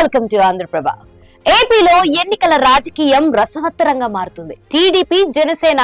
Welcome to Andhraprabha. ఏపీలో ఎన్నికల రాజకీయం రసవత్తరంగా మారుతుంది. టీడీపీ, జనసేన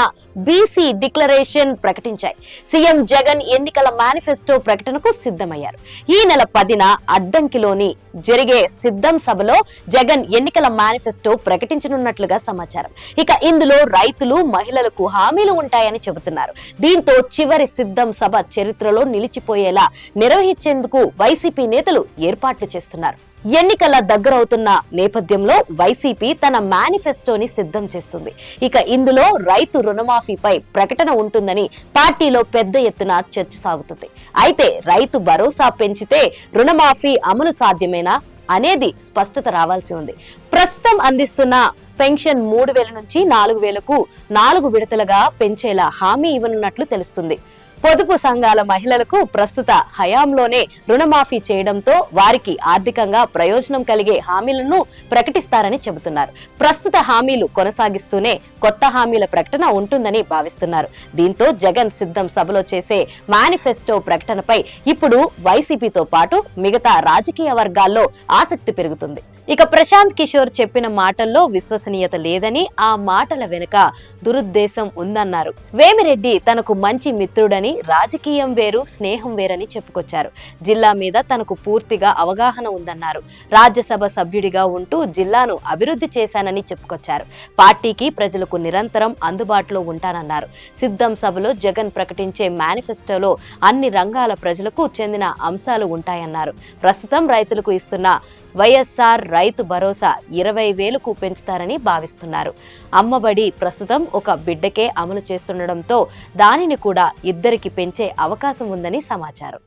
బీసీ డిక్లరేషన్ ప్రకటించాయి. సీఎం జగన్ ఎన్నికల మేనిఫెస్టో ప్రకటనకు సిద్ధమయ్యారు. ఈ నెల 10న అడ్డంకిలోని జరిగే సిద్ధం సభలో జగన్ ఎన్నికల మేనిఫెస్టో ప్రకటించనున్నట్లుగా సమాచారం. ఇక ఇందులో రైతులు, మహిళలకు హామీలు ఉంటాయని చెబుతున్నారు. దీంతో చివరి సిద్ధం సభ చరిత్రలో నిలిచిపోయేలా నిర్వహించేందుకు వైసీపీ నేతలు ఏర్పాట్లు చేస్తున్నారు. ఎన్నికల దగ్గరవుతున్న నేపథ్యంలో వైసీపీ తన మేనిఫెస్టోని సిద్ధం చేస్తుంది. ఇక ఇందులో రైతు రుణమాఫీపై ప్రకటన ఉంటుందని పార్టీలో పెద్ద ఎత్తున చర్చ సాగుతుంది. అయితే రైతు భరోసా పెంచితే రుణమాఫీ అమలు సాధ్యమేనా అనేది స్పష్టత రావాల్సి ఉంది. ప్రస్తుతం అందిస్తున్న పెన్షన్ 3,000 నుంచి 4,000కు 4 విడతలుగా పెంచేలా హామీ ఇవ్వనున్నట్లు తెలుస్తుంది. పొదుపు సంఘాల మహిళలకు ప్రస్తుత హయాంలోనే రుణమాఫీ చేయడంతో వారికి ఆర్థికంగా ప్రయోజనం కలిగే హామీలను ప్రకటిస్తారని చెబుతున్నారు. ప్రస్తుత హామీలు కొనసాగిస్తూనే కొత్త హామీల ప్రకటన ఉంటుందని భావిస్తున్నారు. దీంతో జగన్ సిద్ధం సభలో చేసే మేనిఫెస్టో ప్రకటనపై ఇప్పుడు వైసీపీతో పాటు మిగతా రాజకీయ వర్గాల్లో ఆసక్తి పెరుగుతుంది. ఇక ప్రశాంత్ కిషోర్ చెప్పిన మాటల్లో విశ్వసనీయత లేదని, ఆ మాటల వెనుక దురుద్దేశం ఉందన్నారు. వేమిరెడ్డి తనకు మంచి మిత్రుడని, రాజకీయం వేరు, స్నేహం వేరని చెప్పుకొచ్చారు. జిల్లా మీద తనకు పూర్తిగా అవగాహన ఉందన్నారు. రాజ్యసభ సభ్యుడిగా ఉంటూ జిల్లాను అభివృద్ధి చేశానని చెప్పుకొచ్చారు. పార్టీకి, ప్రజలకు నిరంతరం అందుబాటులో ఉంటానన్నారు. సిద్ధం సభలో జగన్ ప్రకటించే మేనిఫెస్టోలో అన్ని రంగాల ప్రజలకు చెందిన అంశాలు ఉంటాయన్నారు. ప్రస్తుతం రైతులకు ఇస్తున్న వైఎస్ఆర్ రైతు భరోసా 20,000కు పెంచుతారని భావిస్తున్నారు. అమ్మబడి ప్రస్తుతం ఒక బిడ్డకే అమలు చేస్తుండటంతో దానిని కూడా 2కి పెంచే అవకాశం ఉందని సమాచారం.